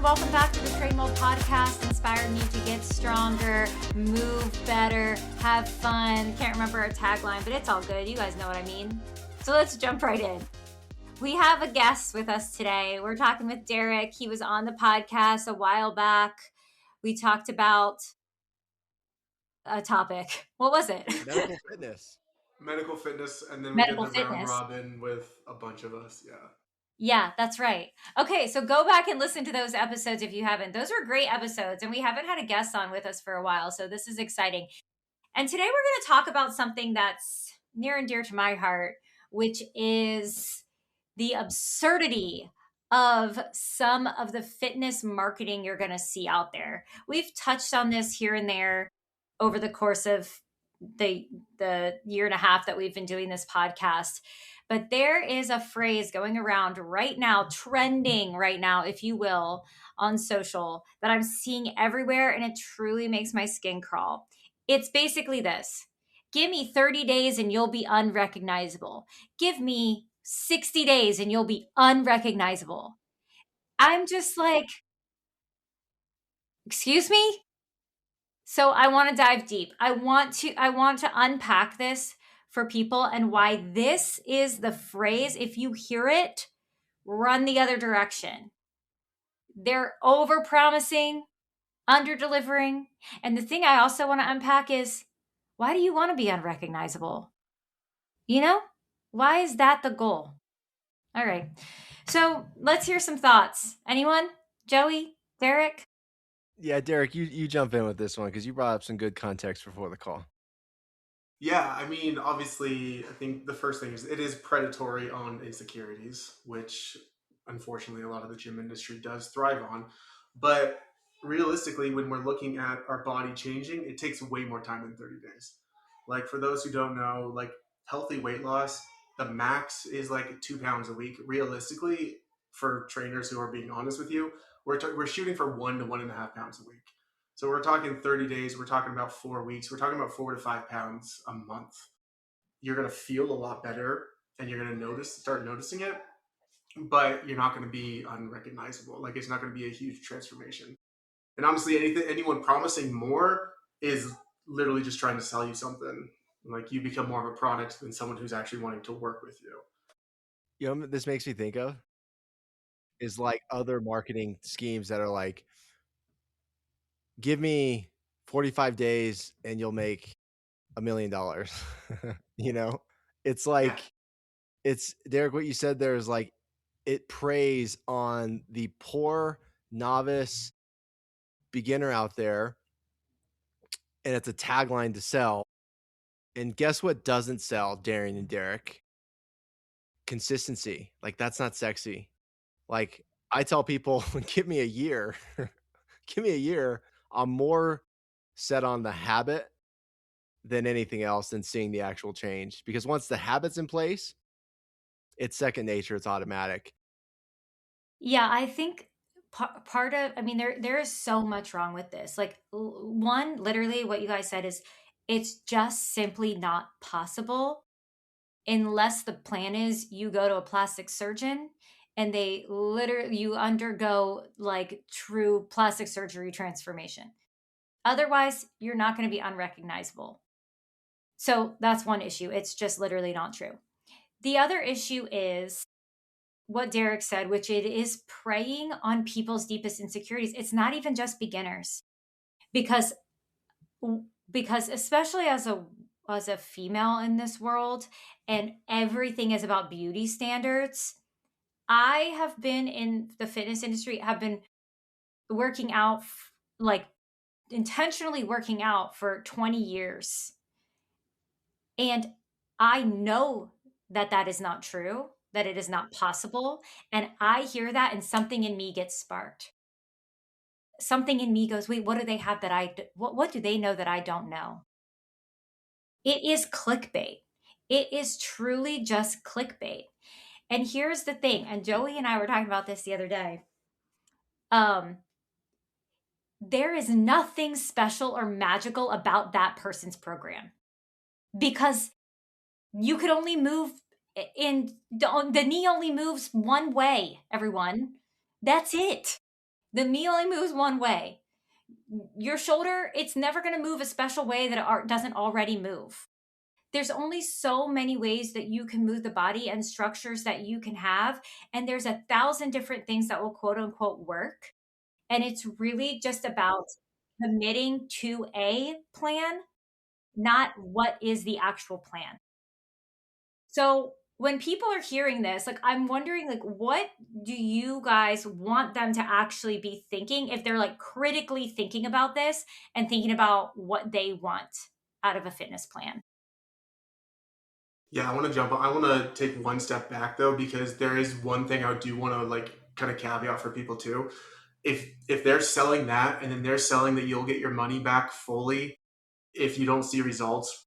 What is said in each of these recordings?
welcome back to the Train Mode Podcast, inspiring you to get stronger, move better, have fun. Can't remember our tagline, but it's all good. You guys know what I mean. So let's jump right in. We have a guest with us today. We're talking with Derek. He was on the podcast a while back. We talked about a topic. What was it? Medical fitness. Medical fitness, and then Medical we did the round fitness. robin with a bunch of us. Yeah, that's right. Okay, so go back and listen to those episodes if you haven't. Those were great episodes, and we haven't had a guest on with us for a while, so this is exciting. And today we're going to talk about something that's near and dear to my heart, which is the absurdity of some of the fitness marketing you're going to see out there. We've touched on this here and there over the course of the year and a half that we've been doing this podcast. But there is a phrase going around right now, trending right now, if you will, on social that I'm seeing everywhere, and it truly makes my skin crawl. It's basically this: give me 30 days and you'll be unrecognizable. Give me 60 days and you'll be unrecognizable. I'm just like, excuse me? So I want to dive deep. I want to unpack this for people and why this is the phrase. If you hear it, run the other direction. They're over-promising, under-delivering. And the thing I also want to unpack is, why do you want to be unrecognizable? You know, why is that the goal? All right. So let's hear some thoughts. Anyone? Joey? Derek? Yeah, Derek, you jump in with this one because you brought up some good context before the call. Yeah, I mean, obviously, I think the first thing is it is predatory on insecurities, which unfortunately a lot of the gym industry does thrive on. But realistically, when we're looking at our body changing, it takes way more time than 30 days. Like, for those who don't know, like, healthy weight loss, the max is like 2 pounds a week. Realistically, for trainers who are being honest with you, we're shooting for 1 to 1.5 pounds a week. So we're talking 30 days, we're talking about 4 weeks, we're talking about 4 to 5 pounds a month. You're going to feel a lot better and you're going to start noticing it, but you're not going to be unrecognizable. Like, it's not going to be a huge transformation. And honestly, anyone promising more is literally just trying to sell you something. Like, you become more of a product than someone who's actually wanting to work with you. You know what this makes me think of? Is like other marketing schemes that are like, give me 45 days and you'll make $1 million. You know, it's like, it's Derek, what you said there is like, it preys on the poor novice beginner out there. And it's a tagline to sell. And guess what doesn't sell, Darian and Derek? Consistency. Like, that's not sexy. Like, I tell people, give me a year. Give me a year. I'm more set on the habit than anything else than seeing the actual change. Because once the habit's in place, it's second nature. It's automatic. Yeah, I think part of, I mean, there is so much wrong with this. Like, one, literally what you guys said is, it's just simply not possible unless the plan is you go to a plastic surgeon and you undergo like true plastic surgery transformation. Otherwise, you're not going to be unrecognizable. So that's one issue. It's just literally not true. The other issue is what Derek said, which it is preying on people's deepest insecurities. It's not even just beginners, because especially as a female in this world, and everything is about beauty standards. I have been in the fitness industry, have been working out, like intentionally working out for 20 years. And I know that is not true, that it is not possible. And I hear that and something in me gets sparked. Something in me goes, wait, what do they have that what do they know that I don't know? It is clickbait. It is truly just clickbait. And here's the thing, and Joey and I were talking about this the other day. There is nothing special or magical about that person's program, because you could only move the knee only moves one way, everyone. That's it. The knee only moves one way. Your shoulder, it's never going to move a special way that it doesn't already move. There's only so many ways that you can move the body and structures that you can have. And there's 1,000 different things that will quote unquote work. And it's really just about committing to a plan, not what is the actual plan. So when people are hearing this, like I'm wondering, like, what do you guys want them to actually be thinking if they're like critically thinking about this and thinking about what they want out of a fitness plan? Yeah, I want to jump on. I want to take one step back though, because there is one thing I do want to like kind of caveat for people too. If they're selling that and then they're selling that you'll get your money back fully if you don't see results,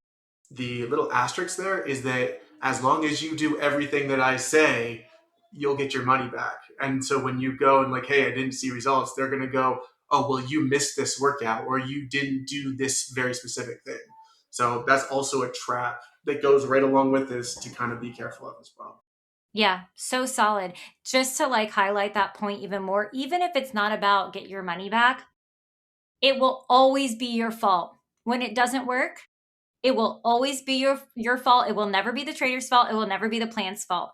the little asterisk there is that as long as you do everything that I say, you'll get your money back. And so when you go and like, hey, I didn't see results, they're going to go, oh, well, you missed this workout or you didn't do this very specific thing. So that's also a trap that goes right along with this to kind of be careful of as well. Yeah, so solid. Just to like highlight that point even more, even if it's not about get your money back, it will always be your fault. When it doesn't work, it will always be your fault. It will never be the trainer's fault. It will never be the plan's fault.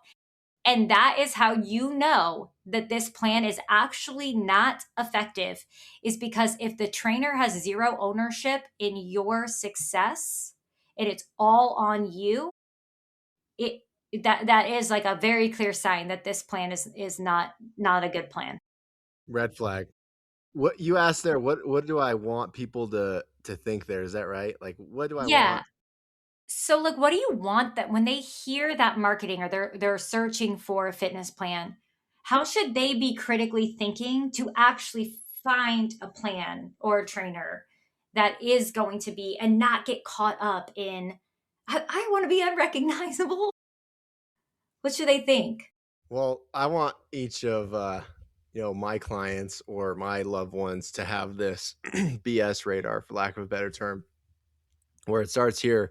And that is how you know that this plan is actually not effective, is because if the trainer has zero ownership in your success and it's all on you, it that is like a very clear sign that this plan is not a good plan. Red flag. What you asked there, what do I want people to think there? Is that right? Like what do I Yeah. want? So like what do you want that when they hear that marketing or they're searching for a fitness plan, how should they be critically thinking to actually find a plan or a trainer that is going to be and not get caught up in I want to be unrecognizable? What should they think? Well, I want each of my clients or my loved ones to have this BS radar, for lack of a better term, where it starts here.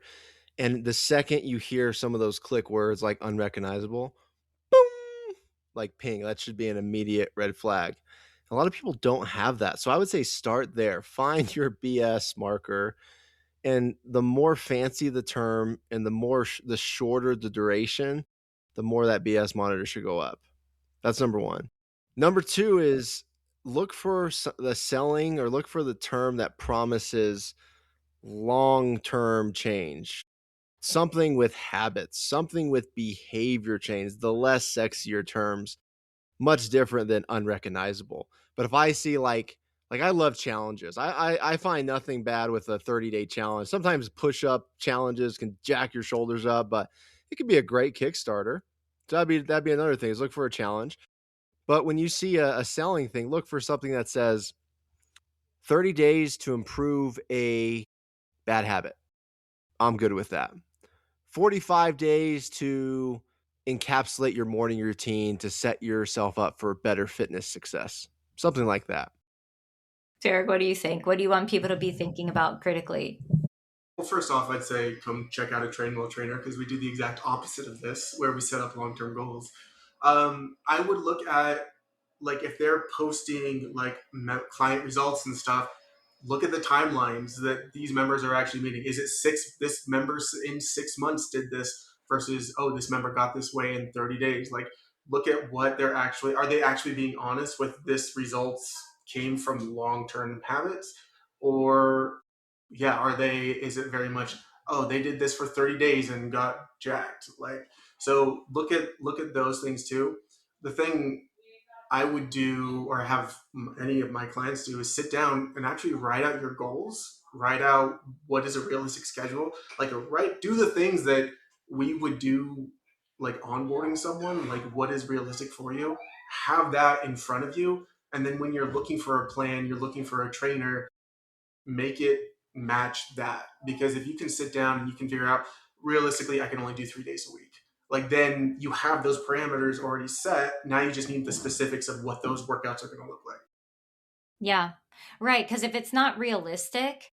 And the second you hear some of those click words like unrecognizable, boom, like ping, that should be an immediate red flag. A lot of people don't have that. So I would say start there. Find your BS marker. And the more fancy the term and the shorter the duration, the more that BS monitor should go up. That's number one. Number two is look for the selling or look for the term that promises long-term change. Something with habits, something with behavior change, the less sexier terms, much different than unrecognizable. But if I see like I love challenges. I find nothing bad with a 30-day challenge. Sometimes push-up challenges can jack your shoulders up, but it could be a great Kickstarter. So that'd be another thing is look for a challenge. But when you see a selling thing, look for something that says 30 days to improve a bad habit. I'm good with that. 45 days to encapsulate your morning routine to set yourself up for better fitness success. Something like that. Derek, what do you think? What do you want people to be thinking about critically? Well, first off, I'd say come check out a Train Well Trainer because we do the exact opposite of this, where we set up long term goals. I would look at like if they're posting like client results and stuff, look at the timelines that these members are actually meeting. Is it this member in 6 months did this versus, oh, this member got this way in 30 days? Like, look at what they're actually, are they actually being honest with this results came from long term habits? Or, yeah, is it very much, oh, they did this for 30 days and got jacked? Like, so look at those things too. The thing I would do or have any of my clients do is sit down and actually write out your goals, write out what is a realistic schedule, like do the things that we would do, like onboarding someone, like what is realistic for you, have that in front of you. And then when you're looking for a plan, you're looking for a trainer, make it match that. Because if you can sit down and you can figure out realistically, I can only do 3 days a week. Like then you have those parameters already set. Now you just need the specifics of what those workouts are going to look like. Yeah, right. Because if it's not realistic,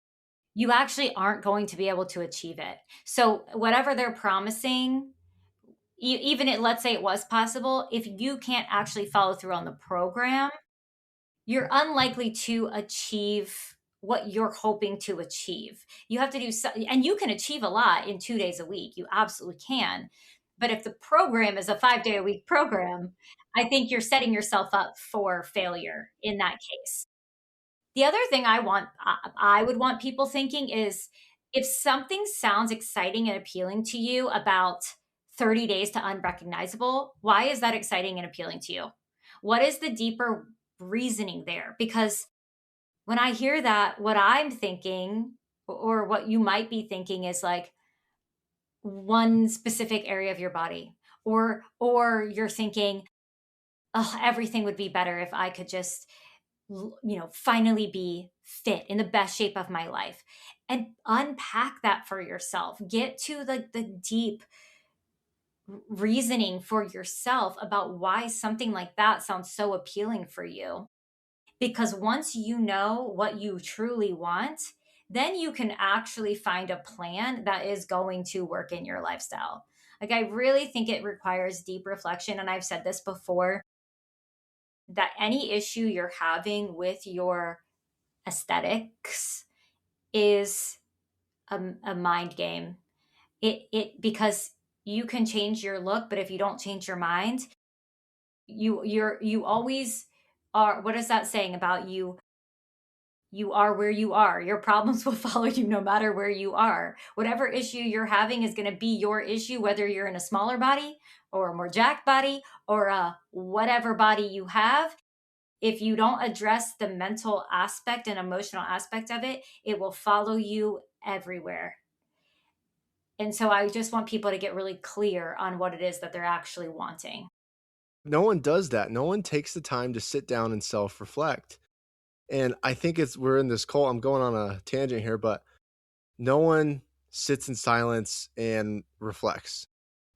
you actually aren't going to be able to achieve it. So, whatever they're promising, even let's say it was possible, if you can't actually follow through on the program, you're unlikely to achieve what you're hoping to achieve. You have to do so, and you can achieve a lot in 2 days a week. You absolutely can. But if the program is a 5 day a week program, I think you're setting yourself up for failure in that case. The other thing I would want people thinking is, if something sounds exciting and appealing to you about 30 days to unrecognizable, why is that exciting and appealing to you? What is the deeper reasoning there? Because when I hear that, what I'm thinking, or what you might be thinking, is like one specific area of your body, or you're thinking, oh, everything would be better if I could just finally be fit in the best shape of my life. And unpack that for yourself. Get to the deep reasoning for yourself about why something like that sounds so appealing for you. Because once you know what you truly want, then you can actually find a plan that is going to work in your lifestyle. Like, I really think it requires deep reflection. And I've said this before, that any issue you're having with your aesthetics is a mind game. Because you can change your look, but if you don't change your mind, you always are. What is that saying about you? You are where you are. Your problems will follow you no matter where you are. Whatever issue you're having is going to be your issue, whether you're in a smaller body or a more jacked body or a whatever body you have. If you don't address the mental aspect and emotional aspect of it, it will follow you everywhere. And so I just want people to get really clear on what it is that they're actually wanting. No one does that. No one takes the time to sit down and self-reflect. And I think we're in this cult. I'm going on a tangent here, but no one sits in silence and reflects.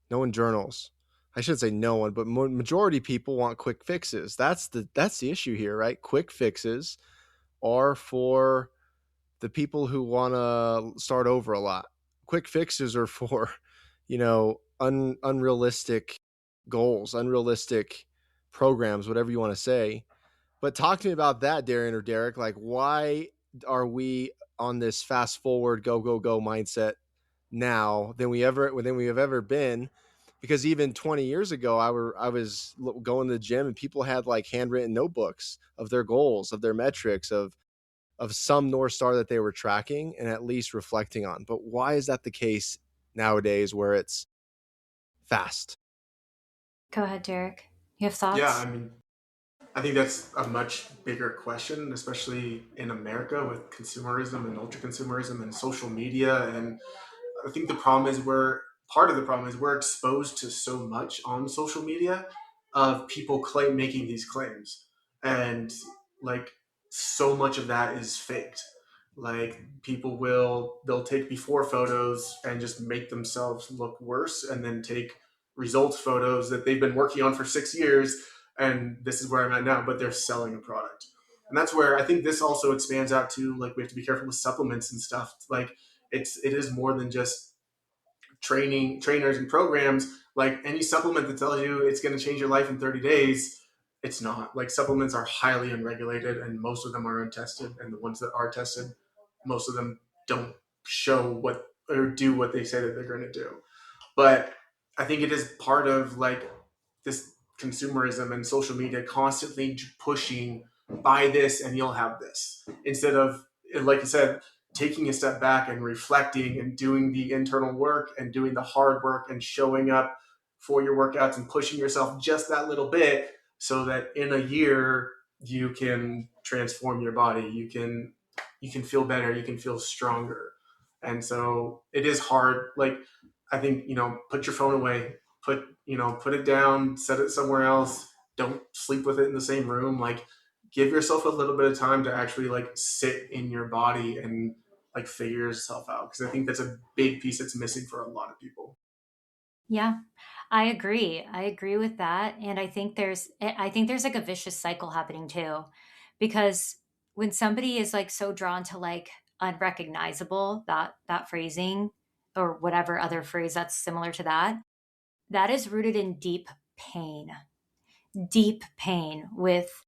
No one journals. I should say no one, but majority people want quick fixes. That's the issue here, right? Quick fixes are for the people who want to start over a lot. Quick fixes are for, unrealistic goals, unrealistic programs, whatever you want to say. But talk to me about that, Darian or Derek. Like, why are we on this fast forward, go, go, go mindset now than we have ever been? Because even 20 years ago, I was going to the gym and people had like handwritten notebooks of their goals, of their metrics, of some North Star that they were tracking and at least reflecting on. But why is that the case nowadays where it's fast? Go ahead, Derek. You have Yeah, thoughts? I mean, I think that's a much bigger question, especially in America with consumerism and ultra consumerism and social media. And I think the problem is part of the problem is we're exposed to so much on social media of people making these claims, and like so much of that is faked. Like they'll take before photos and just make themselves look worse, and then take results photos that they've been working on for 6 years, and this is where I'm at now, but they're selling a product. And that's where I think this also expands out to, like, we have to be careful with supplements and stuff. Like, it is more than just trainers and programs. Like, any supplement that tells you it's going to change your life in 30 days, it's not. Like, supplements are highly unregulated, and most of them are untested, and the ones that are tested, most of them don't show what or do what they say that they're going to do. But I think it is part of, like, this consumerism and social media constantly pushing, buy this and you'll have this, instead of, like you said, taking a step back and reflecting and doing the internal work and doing the hard work and showing up for your workouts and pushing yourself just that little bit, so that in a year you can transform your body. You can feel better, you can feel stronger. And so it is hard. Like, I think, put your phone away, put it down, set it somewhere else. Don't sleep with it in the same room. Like, give yourself a little bit of time to actually, like, sit in your body and, like, figure yourself out, because I think that's a big piece that's missing for a lot of people. Yeah, I agree. I agree with that. And I think there's like a vicious cycle happening too. Because when somebody is like so drawn to like unrecognizable, that phrasing, or whatever other phrase that's similar to that, that is rooted in deep pain with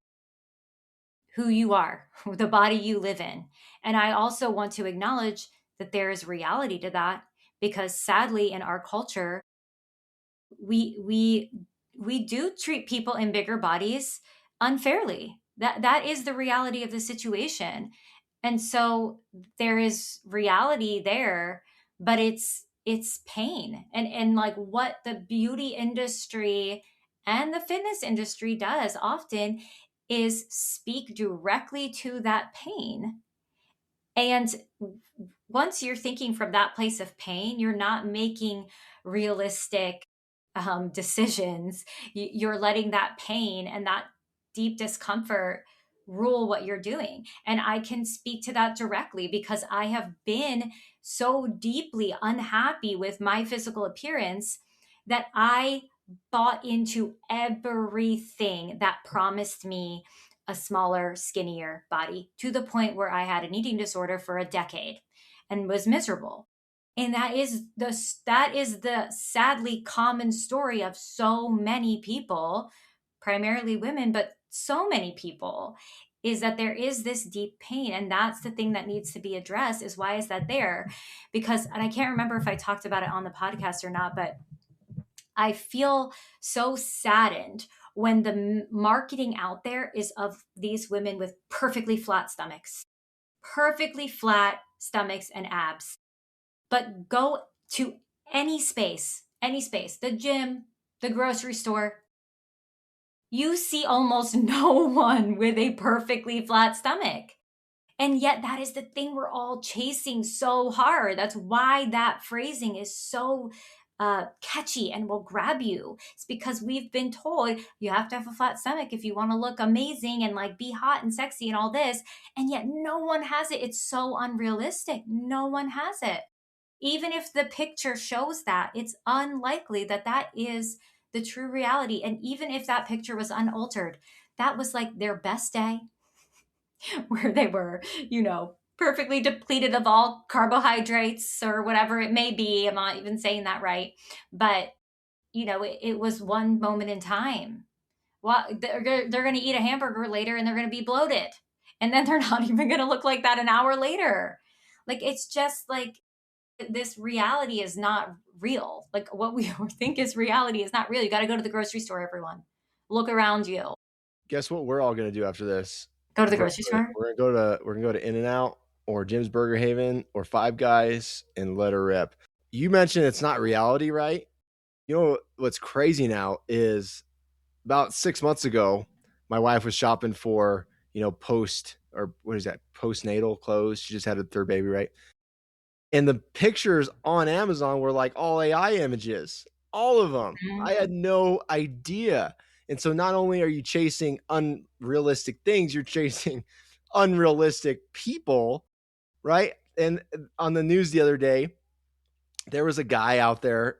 who you are, the body you live in. And I also want to acknowledge that there is reality to that, because sadly in our culture, we do treat people in bigger bodies unfairly. That is the reality of the situation. And so there is reality there, but it's pain. And like what the beauty industry and the fitness industry does often is speak directly to that pain. And once you're thinking from that place of pain, you're not making realistic decisions. You're letting that pain and that deep discomfort rule what you're doing. And I can speak to that directly because I have been so deeply unhappy with my physical appearance that I bought into everything that promised me a smaller, skinnier body, to the point where I had an eating disorder for a decade and was miserable. And that is the sadly common story of so many people, primarily women, but so many people, is that there is this deep pain. And that's the thing that needs to be addressed, is why is that there? Because, and I can't remember if I talked about it on the podcast or not, but I feel so saddened when the marketing out there is of these women with perfectly flat stomachs and abs. But go to any space, the gym, the grocery store, you see almost no one with a perfectly flat stomach. And yet, that is the thing we're all chasing so hard. That's why that phrasing is so catchy and will grab you. It's because we've been told you have to have a flat stomach if you want to look amazing and like be hot and sexy and all this. And yet, no one has it. It's so unrealistic. No one has it. Even if the picture shows that, it's unlikely that that is the true reality. And even if that picture was unaltered, that was like their best day, where they were, perfectly depleted of all carbohydrates or whatever it may be. I'm not even saying that right. But, it was one moment in time. Well, they're going to eat a hamburger later and they're going to be bloated. And then they're not even going to look like that an hour later. Like, it's just like this reality is not real. Like, what we think is reality is not real. You got to go to the grocery store, everyone. Look around you. Guess what we're all gonna do after this? Go to the grocery store. We're gonna go to In-N-Out or Jim's Burger Haven or Five Guys and let her rip. You mentioned it's not reality, right? You know what's crazy now is about 6 months ago, my wife was shopping for, postnatal clothes. She just had a third baby, right? And the pictures on Amazon were like all AI images, all of them. Mhm. I had no idea. And so not only are you chasing unrealistic things, you're chasing unrealistic people, right? And on the news the other day, there was a guy out there,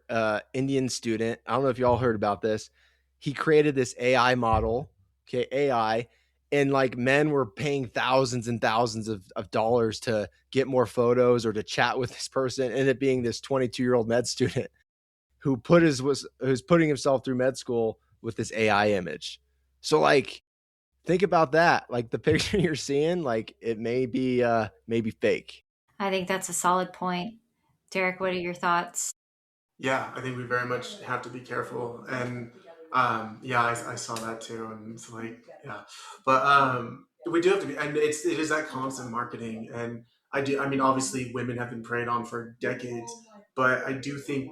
Indian student. I don't know if you all heard about this. He created this AI model, okay, AI, and like men were paying thousands and thousands of dollars to get more photos or to chat with this person. Ended up being this 22-year-old med student who's putting himself through med school with this AI image. So like, think about that. Like the picture you're seeing, like it may be fake. I think that's a solid point. Derek, what are your thoughts? Yeah, I think we very much have to be careful. And yeah, I saw that too. And it's like, yeah, but we do have to be, and it is that constant marketing. And I mean, obviously, women have been preyed on for decades, but I do think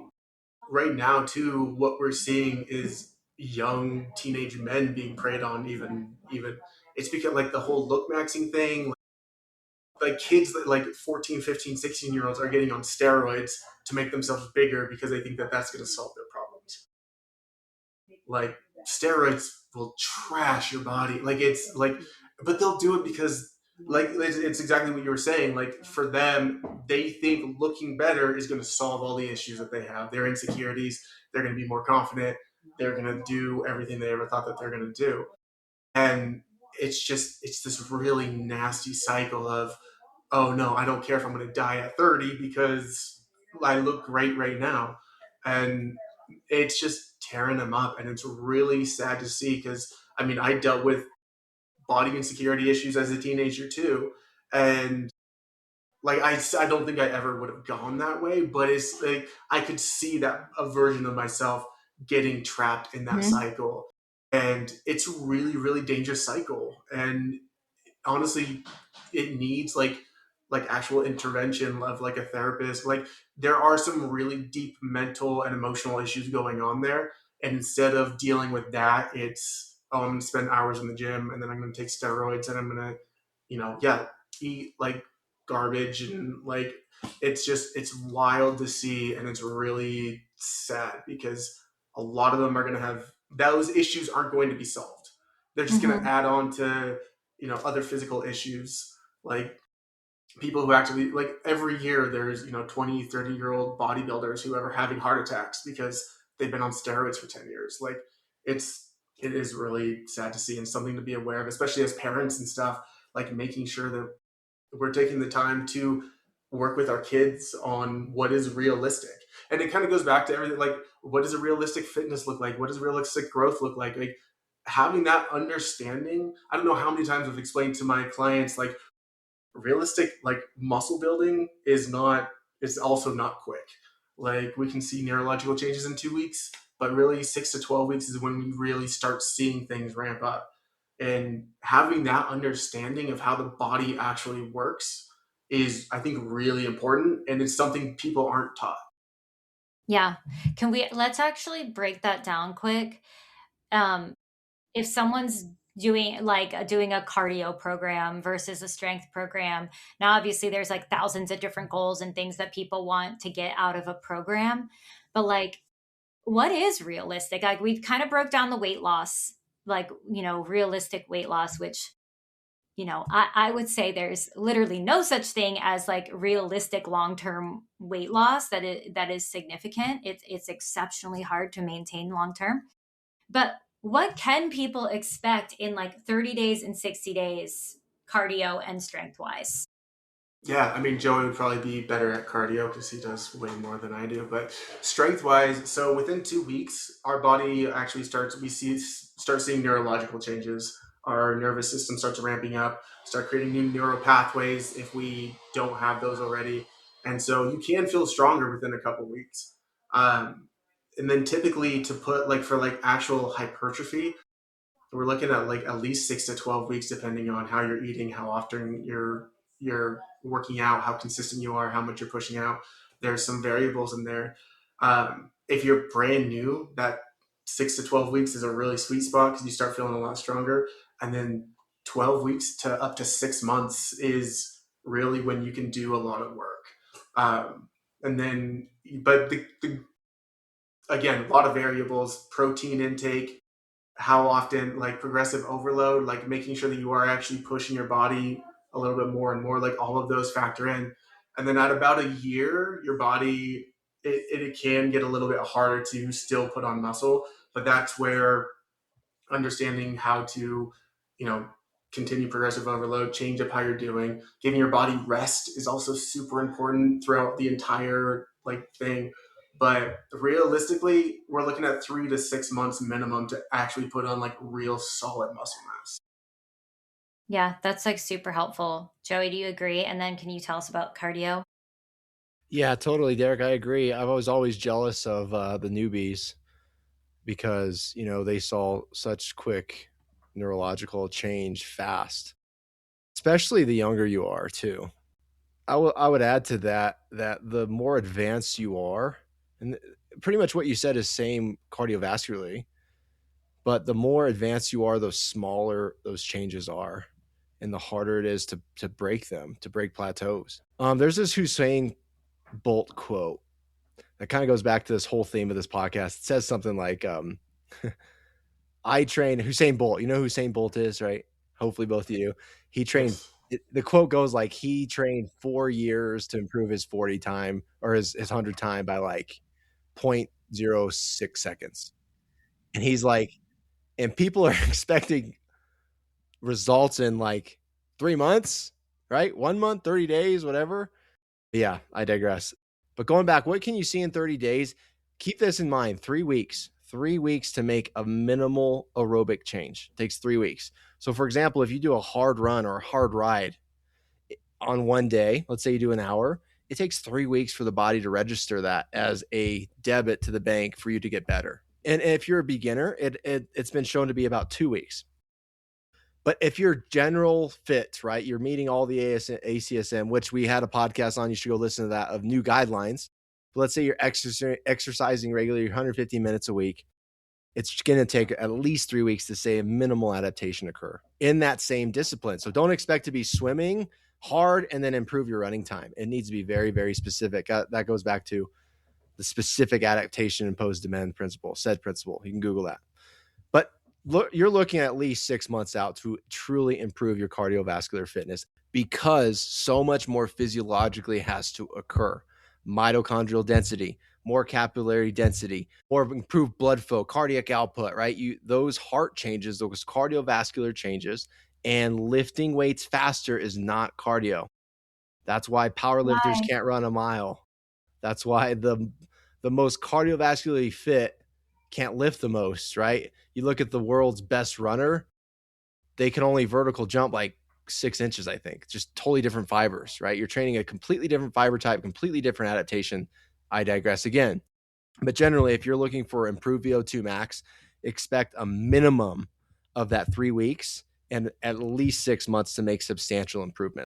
right now too, what we're seeing is young teenage men being preyed on. Even it's because like the whole look maxing thing, like kids that like 14, 15, 16 year olds are getting on steroids to make themselves bigger because they think that that's going to solve their problems. Like steroids will trash your body. Like it's like, but they'll do it because like it's exactly what you were saying. Like for them, they think looking better is going to solve all the issues that they have, their insecurities. They're going to be more confident. They're going to do everything they ever thought that they're going to do. And it's this really nasty cycle of, oh no, I don't care if I'm going to die at 30 because I look great right now. And it's just tearing them up. And it's really sad to see because, I mean, I dealt with body insecurity issues as a teenager too. And like I don't think I ever would have gone that way, but it's like I could see that a version of myself getting trapped in that Mhm. cycle. And it's a really, really dangerous cycle. And honestly, it needs like actual intervention of like a therapist. Like there are some really deep mental and emotional issues going on there. And instead of dealing with that, it's I'm gonna spend hours in the gym and then I'm gonna take steroids and I'm gonna, yeah, eat like garbage and like it's wild to see and it's really sad because a lot of them are gonna have those issues aren't going to be solved. They're just gonna Mhm. add on to other physical issues like people who actually like every year there's 20-30-year-old bodybuilders who are having heart attacks because they've been on steroids for 10 years. Like it is really sad to see and something to be aware of, especially as parents and stuff, like making sure that we're taking the time to work with our kids on what is realistic. And it kind of goes back to everything like what does a realistic fitness look like, what does realistic growth look like having that understanding. I don't know how many times I've explained to my clients like realistic like muscle building is not it's also not quick. Like we can see neurological changes in 2 weeks, but really 6 to 12 weeks is when we really start seeing things ramp up. And having that understanding of how the body actually works is I think really important and it's something people aren't taught. Yeah. Let's actually break that down quick. Um, if someone's doing a cardio program versus a strength program, now obviously there's like thousands of different goals and things that people want to get out of a program. But like, what is realistic? Like we've kind of broke down the weight loss, like, realistic weight loss, which I would say there's literally no such thing as like realistic long-term weight loss that is significant. It's exceptionally hard to maintain long term. But what can people expect in like 30 days and 60 days, cardio and strength wise? Yeah, I mean, Joey would probably be better at cardio because he does way more than I do. But strength wise, so within 2 weeks, our body actually start seeing neurological changes. Our nervous system starts ramping up, start creating new neural pathways if we don't have those already. And so you can feel stronger within a couple weeks. Um, and then typically to put like for like actual hypertrophy, we're looking at like at least 6 to 12 weeks, depending on how you're eating, how often you're working out, how consistent you are, how much you're pushing out. There's some variables in there. If you're brand new, that 6 to 12 weeks is a really sweet spot because you start feeling a lot stronger. And then 12 weeks to up to 6 months is really when you can do a lot of work. And then, but again, a lot of variables, protein intake, how often, like progressive overload, like making sure that you are actually pushing your body a little bit more and more, like all of those factor in. And then at about a year, your body, it can get a little bit harder to still put on muscle, but that's where understanding how to, you know, continue progressive overload, change up how you're doing, giving your body rest is also super important throughout the entire like thing. But realistically, we're looking at 3 to 6 months minimum to actually put on like real solid muscle mass. Yeah, that's like super helpful. Joey, do you agree? And then can you tell us about cardio? Yeah, totally, Derek. I agree. I was always jealous of the newbies because they saw such quick neurological change fast, especially the younger you are too. I would add to that the more advanced you are, and pretty much what you said is same cardiovascularly, but the more advanced you are, the smaller those changes are, and the harder it is to break them, to break plateaus. There's this Hussein Bolt quote that kind of goes back to this whole theme of this podcast. It says something like, I train Hussein Bolt. You know who Hussein Bolt is, right? Hopefully both of you. He trained Yes. the quote goes like he trained 4 years to improve his 40 time or his 100 time by like 0.06 seconds. And he's like, and people are expecting results in like 3 months, right? 1 month, 30 days, whatever. Yeah, I digress. But going back, what can you see in 30 days? Keep this in mind 3 weeks. 3 weeks to make a minimal aerobic change. It takes 3 weeks. So for example, if you do a hard run or a hard ride on one day, let's say you do an hour, it takes 3 weeks for the body to register that as a debit to the bank for you to get better. And if you're a beginner, it's been shown to be about 2 weeks. But if you're general fit, right, you're meeting all the ACSM, which we had a podcast on, you should go listen to that, of new guidelines. But let's say you're exercising regularly, 150 minutes a week. It's going to take at least 3 weeks to say a minimal adaptation occur in that same discipline. So don't expect to be swimming hard and then improve your running time. It needs to be very, very specific. That goes back to the specific adaptation imposed demand principle, said principle. You can Google that. But you're looking at least 6 months out to truly improve your cardiovascular fitness, because so much more physiologically has to occur. Mitochondrial density, more capillary density, more improved blood flow, cardiac output, right? Those heart changes, those cardiovascular changes, and lifting weights faster is not cardio. That's why powerlifters can't run a mile. That's why the most cardiovascularly fit can't lift the most, right? You look at the world's best runner, they can only vertical jump like 6 inches, I think. Just totally different fibers, right? You're training a completely different fiber type, completely different adaptation. I digress again. But generally, if you're looking for improved VO2 max, expect a minimum of that 3 weeks and at least 6 months to make substantial improvement.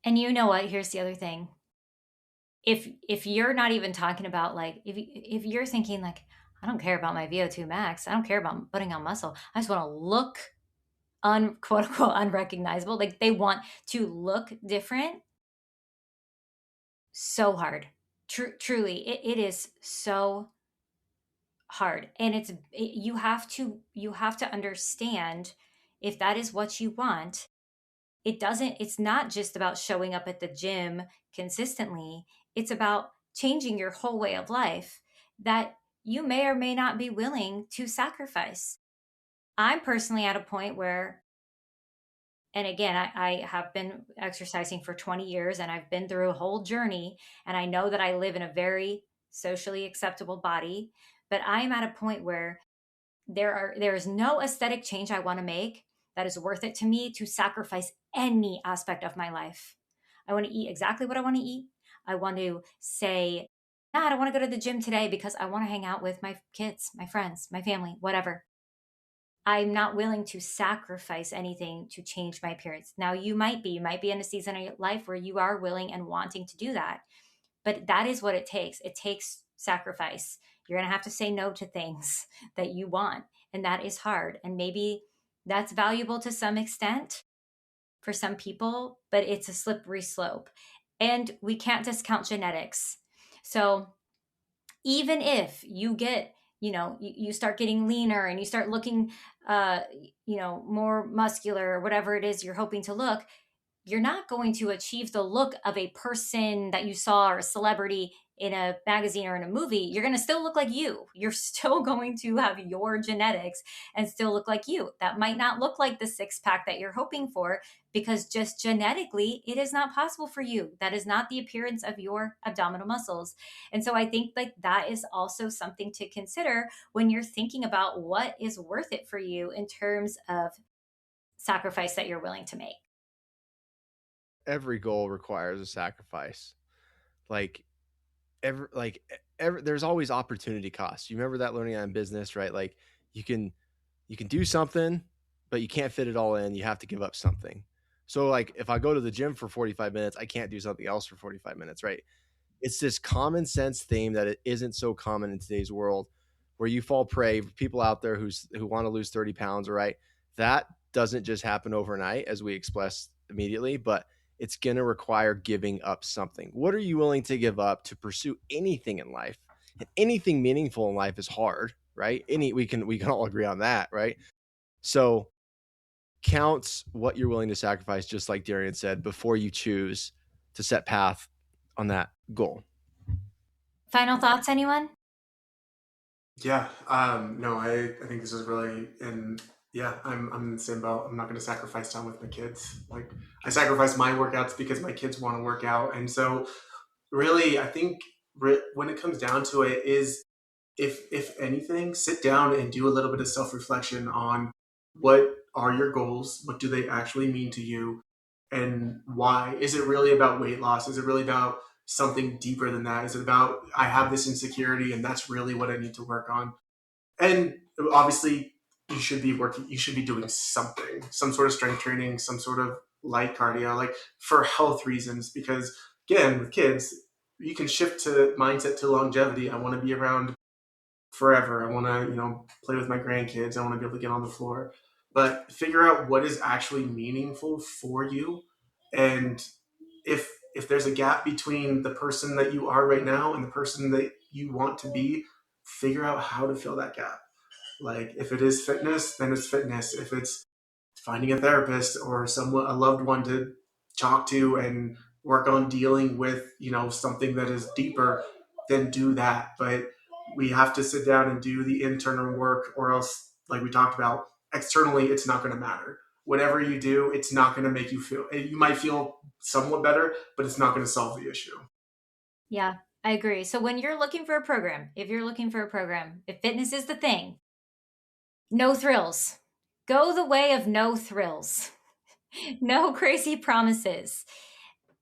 And you know what? Here's the other thing. If you're not even talking about, like, if you're thinking like, I don't care about my VO2 max, I don't care about putting on muscle, I just want to look quote unquote unrecognizable, like they want to look different, so hard. Truly, it is so hard. And you have to understand, if that is what you want, it's not just about showing up at the gym consistently. It's about changing your whole way of life that you may or may not be willing to sacrifice. I'm personally at a point where, and again, I have been exercising for 20 years and I've been through a whole journey, and I know that I live in a very socially acceptable body, but I'm at a point where there is no aesthetic change I want to make that is worth it to me to sacrifice any aspect of my life. I want to eat exactly what I want to eat. I want to say, no, I don't want to go to the gym today because I want to hang out with my kids, my friends, my family, whatever. I'm not willing to sacrifice anything to change my appearance. Now you might be in a season of your life where you are willing and wanting to do that, but that is what it takes. It takes sacrifice. You're going to have to say no to things that you want, and that is hard. And maybe that's valuable to some extent for some people, but it's a slippery slope. And we can't discount genetics. So even if you get, you start getting leaner and you start looking, more muscular or whatever it is you're hoping to look, you're not going to achieve the look of a person that you saw, or a celebrity in a magazine or in a movie. You're going to still look like you. You're still going to have your genetics and still look like you. That might not look like the six pack that you're hoping for, because just genetically, it is not possible for you. That is not the appearance of your abdominal muscles. And so I think like that is also something to consider when you're thinking about what is worth it for you in terms of sacrifice that you're willing to make. Every goal requires a sacrifice. There's always opportunity costs. You remember that learning on business, right? Like you can do something, but you can't fit it all in. You have to give up something. So like if I go to the gym for 45 minutes, I can't do something else for 45 minutes, right? It's this common sense theme that it isn't so common in today's world, where you fall prey. People out there who want to lose 30 pounds, right? That doesn't just happen overnight, as we expressed immediately, but it's going to require giving up something. What are you willing to give up to pursue anything in life? And anything meaningful in life is hard, right? We can all agree on that, right? So counts what you're willing to sacrifice, just like Darian said, before you choose to set path on that goal. Final thoughts, anyone? Yeah. No, I think this is really, and yeah, I'm in the same boat. I'm not going to sacrifice time with my kids. Like I sacrifice my workouts because my kids want to work out. And so really, I think when it comes down to it, is if anything, sit down and do a little bit of self-reflection on what are your goals, what do they actually mean to you, and why. Is it really about weight loss? Is it really about something deeper than that? Is it about I have this insecurity and that's really what I need to work on? And obviously you should be doing something, some sort of strength training, some sort of light cardio, like for health reasons, because again, with kids, you can shift to mindset to longevity. I want to be around forever. I want to, play with my grandkids. I want to be able to get on the floor. But figure out what is actually meaningful for you. And if there's a gap between the person that you are right now and the person that you want to be, figure out how to fill that gap. Like if it is fitness, then it's fitness. If it's finding a therapist or someone, a loved one to talk to and work on dealing with, something that is deeper, then do that. But we have to sit down and do the internal work, or else, like we talked about, externally, it's not going to matter. Whatever you do, it's not going to make you feel, you might feel somewhat better, but it's not going to solve the issue. Yeah, I agree. So when you're looking for a program, if fitness is the thing, no thrills. Go the way of no thrills. No crazy promises.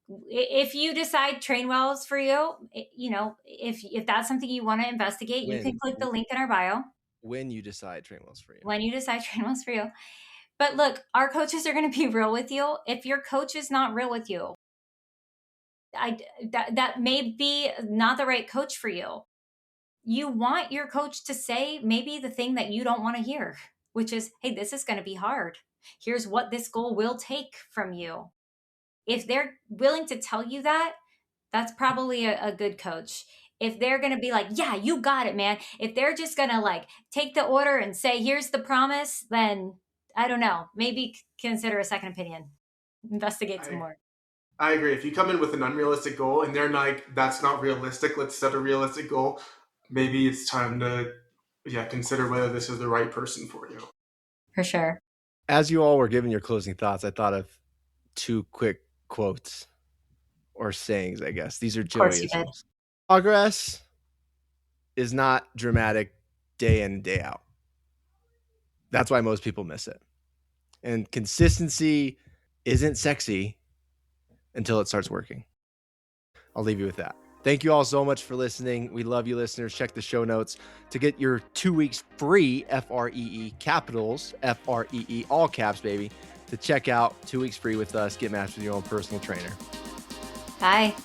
If you decide Trainwell's for you, if that's something you want to investigate, you can click the link in our bio. When you decide Trainwell's for you. When you decide Trainwell's for you. But look, our coaches are going to be real with you. If your coach is not real with you, that may be not the right coach for you. You want your coach to say maybe the thing that you don't want to hear, which is, hey, this is going to be hard. Here's what this goal will take from you. If they're willing to tell you that, that's probably a good coach. If they're going to be like, yeah, you got it, man. If they're just going to like take the order and say, here's the promise, then I don't know, maybe consider a second opinion, investigate some more. I agree. If you come in with an unrealistic goal and they're like, that's not realistic, let's set a realistic goal, maybe it's time to consider whether this is the right person for you. For sure. As you all were giving your closing thoughts, I thought of two quick quotes or sayings, I guess. These are Joeyisms. Progress is not dramatic day in, day out. That's why most people miss it. And consistency isn't sexy until it starts working. I'll leave you with that. Thank you all so much for listening. We love you, listeners. Check the show notes to get your 2 weeks free, FREE, capitals, FREE, all caps, baby, to check out 2 weeks free with us. Get matched with your own personal trainer. Bye.